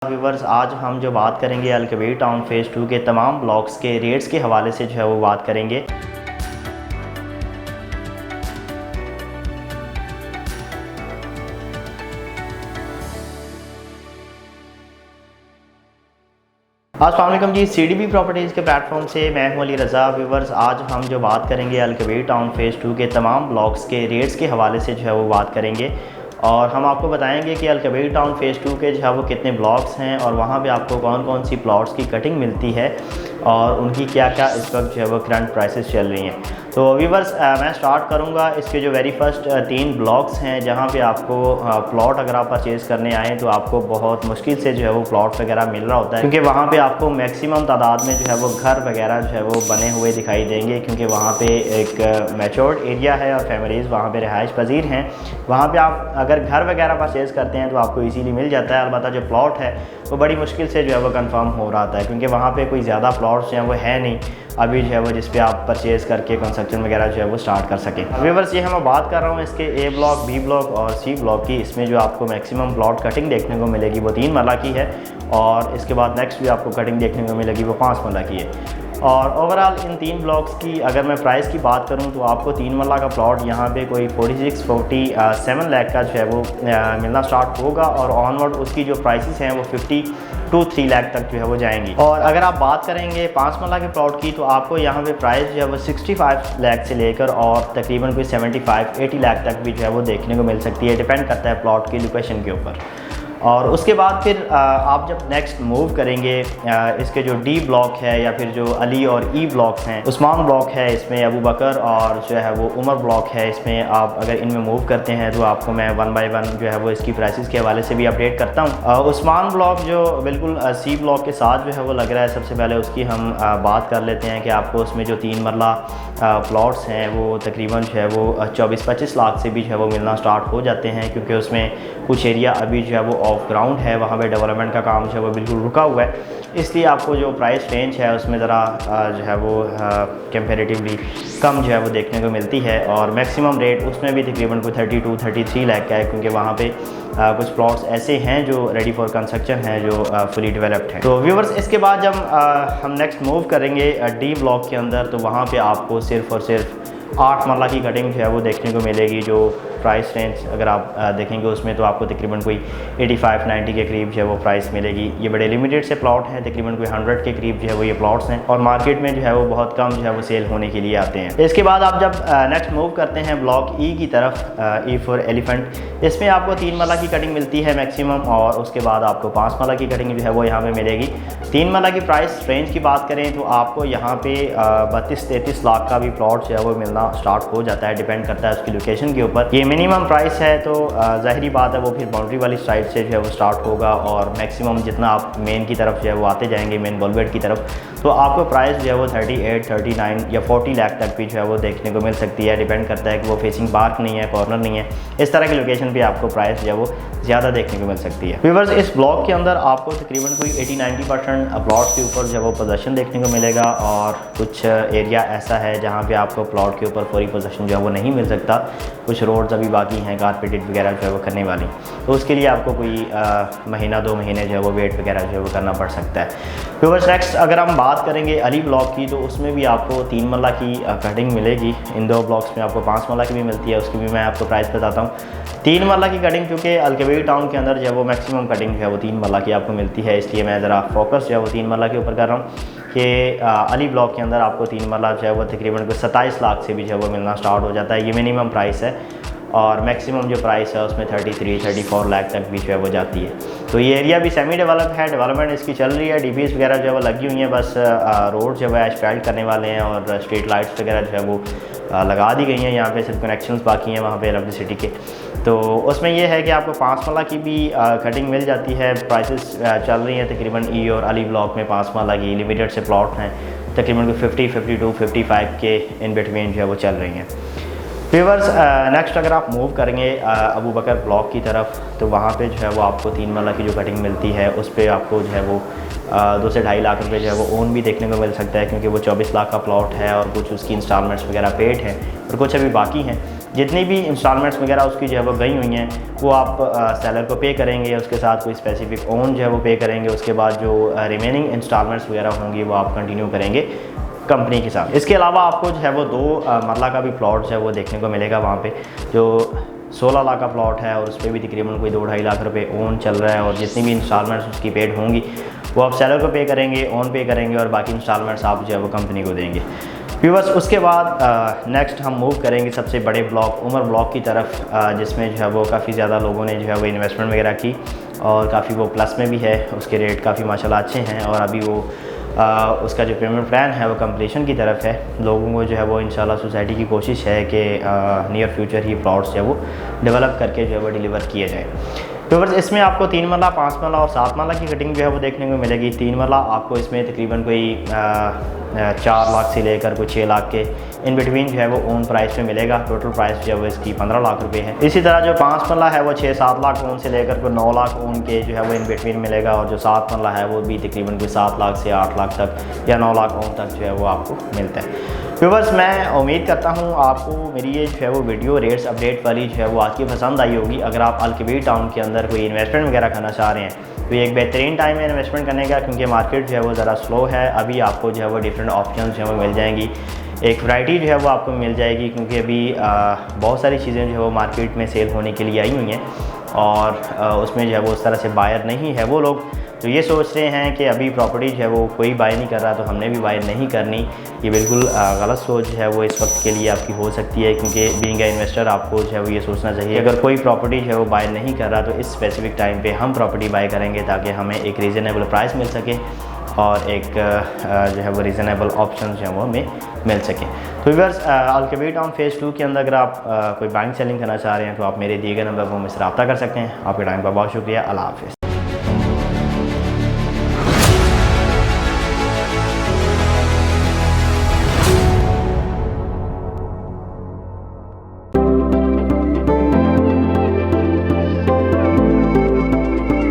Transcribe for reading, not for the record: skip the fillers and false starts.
Viewers, आज हम जो बात करेंगे अलकबीर टाउन फेज़ 2 के तमाम ब्लॉक्स के रेट्स के हवाले से जो है वो बात करेंगे। अस्सलाम वालेकुम जी, CDB प्रॉपर्टीज़ के प्लेटफॉर्म से मैं हूं अली रज़ा। व्यूवर्स, आज हम जो बात करेंगे अलकबीर टाउन फेज़ 2 के तमाम ब्लॉक्स के रेट्स के हवाले से जो है वो बात करेंगे और हम आपको बताएंगे कि अलकबीर टाउन फेज़ 2 के जो है वो कितने ब्लॉक्स हैं और वहाँ पे आपको कौन कौन सी प्लॉट्स की कटिंग मिलती है और उनकी क्या क्या इस वक्त जो है वो करंट प्राइसेस चल रही हैं। तो व्यूवर्स, मैं स्टार्ट करूँगा इसके जो वेरी फर्स्ट 3 ब्लॉक्स हैं जहाँ पे आपको प्लॉट अगर आप परचेज़ करने आएँ तो आपको बहुत मुश्किल से जो है वो प्लॉट वगैरह मिल रहा होता है, क्योंकि वहाँ पे आपको मैक्सिमम तादाद में जो है वो घर वगैरह जो है वो बने हुए दिखाई देंगे, क्योंकि वहाँ पे एक मैच्योर्ड एरिया है और फैमिलीज़ वहाँ पे रिहाइश पजीर हैं। वहाँ पे आप अगर घर वगैरह परचेज़ करते हैं तो आपको इजीली मिल जाता है। अलबत्ता जो प्लॉट है वो बड़ी मुश्किल से जो है वो कंफर्म हो रहा है, क्योंकि वहाँ पे कोई ज़्यादा प्लॉट्स जो हैं वो है नहीं अभी जो है वो जिस पे आप परचेज़ करके कंस्ट्रक्शन वगैरह जो है वो स्टार्ट कर सकें। व्यूअर्स, ये मैं बात कर रहा हूँ इसके A ब्लॉक, B ब्लॉक और C ब्लॉक की। इसमें जो आपको मैक्सिमम प्लॉट कटिंग देखने को मिलेगी वो 3 मरला की है और इसके बाद नेक्स्ट भी आपको कटिंग देखने को मिलेगी वो 5 मरला की है। और ओवरऑल इन 3 ब्लॉक्स की अगर मैं प्राइस की बात करूं तो आपको 3 मरला का प्लॉट यहाँ पे कोई 47 लाख का जो है वो मिलना स्टार्ट होगा और ऑनवर्ड उसकी जो प्राइसेस हैं वो 50 to 3 लाख तक जो है वो जाएंगी। और अगर आप बात करेंगे 5 मरला के प्लॉट की तो आपको यहाँ पे प्राइस जो है वो 65 लाख से लेकर और तकरीबन कोई 75-80 लाख तक भी जो है वो देखने को मिल सकती है। डिपेंड करता है प्लॉट की लोकेशन के ऊपर। और उसके बाद फिर आप जब नेक्स्ट मूव करेंगे इसके जो D ब्लॉक है या फिर जो अली और E ब्लॉक हैं, उस्मान ब्लॉक है, इसमें अबू बकर और जो है वो उमर ब्लॉक है, इसमें आप अगर इनमें मूव करते हैं तो आपको मैं 1 बाय 1 जो है वो इसकी प्राइसेस के हवाले से भी अपडेट करता हूँ। उस्मान ब्लॉक जो बिल्कुल C ब्लॉक के साथ जो है वो लग रहा है, सबसे पहले उसकी हम बात कर लेते हैं कि आपको उसमें जो 3 मरला प्लॉट्स हैं वो तकरीबन जो है वो 24-25 लाख से भी जो है वो मिलना स्टार्ट हो जाते हैं, क्योंकि उसमें कुछ एरिया अभी जो है वो ऑफ ग्राउंड है, वहाँ पे डेवलपमेंट का काम जो है वो बिल्कुल रुका हुआ है। इसलिए आपको जो प्राइस रेंज है उसमें ज़रा जो है वो कंपैरेटिवली कम जो है वो देखने को मिलती है और मैक्सिमम रेट उसमें भी तकरीबन कोई 32-33 लाख का है, क्योंकि वहाँ पे कुछ प्लॉट्स ऐसे हैं जो रेडी फॉर कंस्ट्रक्शन हैं, जो फुली डेवलप्ड हैं। तो व्यूवर्स, इसके बाद जब हम नेक्स्ट मूव करेंगे D ब्लॉक के अंदर तो वहाँ पे आपको सिर्फ़ और सिर्फ 8 मरला की कटिंग जो है वो देखने को मिलेगी। जो प्राइस रेंज अगर आप देखेंगे उसमें तो आपको तकरीबन कोई 85-90 के करीब जो है वो प्राइस मिलेगी। ये बड़े लिमिटेड से प्लॉट हैं, तकरीबन कोई 100 के करीब जो है वो ये प्लॉट्स हैं और मार्केट में जो है वो बहुत कम जो है वो सेल होने के लिए आते हैं। इसके बाद आप जब नेक्स्ट मूव करते हैं ब्लॉक E की तरफ, E फॉर एलिफेंट, इसमें आपको 3 मरला की कटिंग मिलती है मैक्सिमम और उसके बाद आपको 5 मरला की कटिंग जो है वो यहाँ पर मिलेगी। 3 मरला की प्राइस रेंज की बात करें तो आपको यहाँ पे 32-33 लाख का भी प्लॉट जो है वो मिलना स्टार्ट हो जाता है। डिपेंड करता है उसकी लोकेशन के ऊपर। ये मिनिमम प्राइस है तो ज़ाहिरी बात है वो फिर बाउंड्री वाली साइड से जो है वो स्टार्ट होगा और मैक्सिमम जितना आप मेन की तरफ जो है वो आते जाएंगे, मेन बोलवेट की तरफ, तो आपको प्राइस जो है वो 38, 39 या 40 लाख तक भी जो है वो देखने को मिल सकती है। डिपेंड करता है कि वो फेसिंग पार्क नहीं है, कॉर्नर नहीं है, इस तरह की लोकेशन पे आपको प्राइस जो है वो ज़्यादा देखने को मिल सकती है। व्यूअर्स, इस ब्लॉक के अंदर आपको तकरीबन कोई 80-90% प्लॉट के ऊपर जो है वो पोजेसन देखने को मिलेगा और कुछ एरिया ऐसा है जहाँ पे आपको प्लॉट के ऊपर पूरी पोजेसन जो है वो नहीं मिल सकता। कुछ रोड्स अभी बाकी हैं कारपेटेड वगैरह जो है वो करने वाली, तो उसके लिए आपको कोई महीना 2 महीने जो है वो वेट वगैरह जो है वो करना पड़ सकता है। व्यूअर्स, नेक्स्ट अगर हम बात करेंगे अली ब्लॉक की तो उसमें भी आपको 3 मरला की कटिंग मिलेगी। इन 2 ब्लॉक्स में आपको 5 मरला की भी मिलती है, उसकी भी मैं आपको प्राइस बताता हूँ। 3 मरला की कटिंग, क्योंकि अलकबीर टाउन के अंदर जो है वो मैक्सिमम कटिंग जो है वो 3 मरला की आपको मिलती है, इसलिए मैं ज़रा फोकस जो है वो 3 मरला के ऊपर कर रहा हूँ कि अली ब्लॉक के अंदर आपको 3 मरला जो है वो तकरीबन कोई 27 लाख से भी जो है वो मिलना स्टार्ट हो जाता है। ये मिनिमम प्राइस है और मैक्सिमम जो प्राइस है उसमें 33-34 लाख तक भी जो है वो जाती है। तो ये एरिया भी सेमी डेवलप है, डेवलपमेंट इसकी चल रही है, DPs वगैरह जो है वो लगी हुई हैं, बस रोड जो है एस्फाल्ट करने वाले हैं और स्ट्रीट लाइट्स वगैरह जो है वो लगा दी गई हैं। यहाँ पे सिर्फ कनेक्शंस बाकी हैं वहाँ पे इलेक्ट्रिसिटी के। तो उसमें यह है कि आपको 5 मरला की भी कटिंग मिल जाती है। प्राइसेस चल रही हैं तकरीबन E और अली ब्लॉक में 5 मरला की लिमिटेड से प्लॉट हैं, तकरीबन 50, 52, 55 के इन बिटवीन जो है वो चल रही हैं। व्यूअर्स, नेक्स्ट अगर आप मूव करेंगे अबू बकर ब्लॉक की तरफ तो वहाँ पे जो है वो आपको 3 मरला की जो कटिंग मिलती है उस पर आपको जो है वो 2 से 2.5 लाख रुपए जो है वो ओन भी देखने को मिल सकता है, क्योंकि वो 24 लाख का प्लॉट है और कुछ उसकी इंस्टॉलमेंट्स वगैरह पेड हैं और कुछ अभी बाकी हैं। जितनी भी इंस्टॉलमेंट्स वगैरह उसकी जो है वो गई हुई हैं वो आप सेलर को पे करेंगे, उसके साथ कोई स्पेसिफिक ओन जो है वो पे करेंगे। उसके बाद जो रिमेनिंग इंस्टॉलमेंट्स वगैरह होंगी वो आप कंटिन्यू करेंगे कंपनी के साथ। इसके अलावा आपको जो है वो 2 मरला का भी प्लॉट जो है वो देखने को मिलेगा वहाँ पे, जो 16 लाख का प्लॉट है और उस पर भी तकरीबन कोई 2-2.5 लाख रुपए ओन चल रहा है। और जितनी भी इंस्टॉलमेंट्स उसकी पेड होंगी वो आप सेलर को पे करेंगे, ओन पे करेंगे और बाकी इंस्टॉलमेंट्स आप जो है वो कंपनी को देंगे। व्यूअर्स, उसके बाद नेक्स्ट हम मूव करेंगे सबसे बड़े ब्लॉक उमर ब्लॉक की तरफ, जिसमें जो है वो काफ़ी ज़्यादा लोगों ने जो है वो इन्वेस्टमेंट वगैरह की और काफ़ी वो प्लस में भी है। उसके रेट काफ़ी माशाल्लाह अच्छे हैं और अभी वो उसका जो पेमेंट प्लान है वो कंप्लीशन की तरफ है। लोगों को जो है वो इंशाल्लाह सोसाइटी की कोशिश है कि नियर फ्यूचर ही प्लॉट्स जो है वो डेवलप करके जो है वो डिलीवर किए जाए। तो बस इसमें आपको 3 मरला, 5 मरला और 7 मरला की कटिंग जो है वो देखने को मिलेगी। 3 मरला आपको इसमें तकरीबन कोई 4 लाख से लेकर कोई 6 लाख के इन बिटवीन जो है वो ओन प्राइस में मिलेगा। टोटल प्राइस जो है वो इसकी 15 लाख रुपए है। इसी तरह जो 5 मरला है वो 6-7 लाख ओन से लेकर कोई 9 लाख ओन के जो है वो इन बिटवीन मिलेगा। और जो 7 मरला है वो भी तकरीबन कोई 7 लाख से 8 लाख तक या 9 लाख ओन तक जो है वो आपको मिलता है। व्यूअर्स, मैं उम्मीद करता हूँ आपको मेरी ये जो है वो वीडियो रेट्स अपडेट वाली जो है वो आज की पसंद आई होगी। अगर आप अल-कबीर टाउन के अंदर कोई इन्वेस्टमेंट वगैरह करना चाह रहे हैं तो ये एक बेहतरीन टाइम है इन्वेस्टमेंट करने का, क्योंकि मार्केट जो है वो ज़रा स्लो है। अभी आपको जो है वो डिफरेंट ऑप्शन जो है वो मिल जाएंगी, एक वैरायटी जो है वो आपको मिल जाएगी, क्योंकि अभी बहुत सारी चीज़ें जो है वो मार्केट में सेल होने के लिए आई हुई हैं और उसमें जो है वो उस तरह से बायर नहीं है। वो लोग जो ये सोच रहे हैं कि अभी प्रॉपर्टी जो है वो कोई बाय नहीं कर रहा तो हमने भी बाय नहीं करनी, ये बिल्कुल गलत सोच जो है वो इस वक्त के लिए आपकी हो सकती है। क्योंकि बीइंग ए इन्वेस्टर आपको जो है वो ये सोचना चाहिए अगर कोई प्रॉपर्टी जो है वो बाय नहीं कर रहा तो इस स्पेसिफिक टाइम पे हम प्रॉपर्टी बाय करेंगे ताकि हमें एक रीज़नेबल प्राइस मिल सके और एक जो है वो रीज़नेबल ऑप्शन जो है वो हमें मिल सके। तो व्यूअर्स, अल-कबीर टाउन फेज़ 2 के अंदर अगर आप कोई बाइंग सेलिंग करना चाह रहे हैं तो आप मेरे दिए गए नंबर पर मुझसे रब्ता कर सकते हैं। आपके टाइम का बहुत शुक्रिया। अल्लाह हाफ़िज़।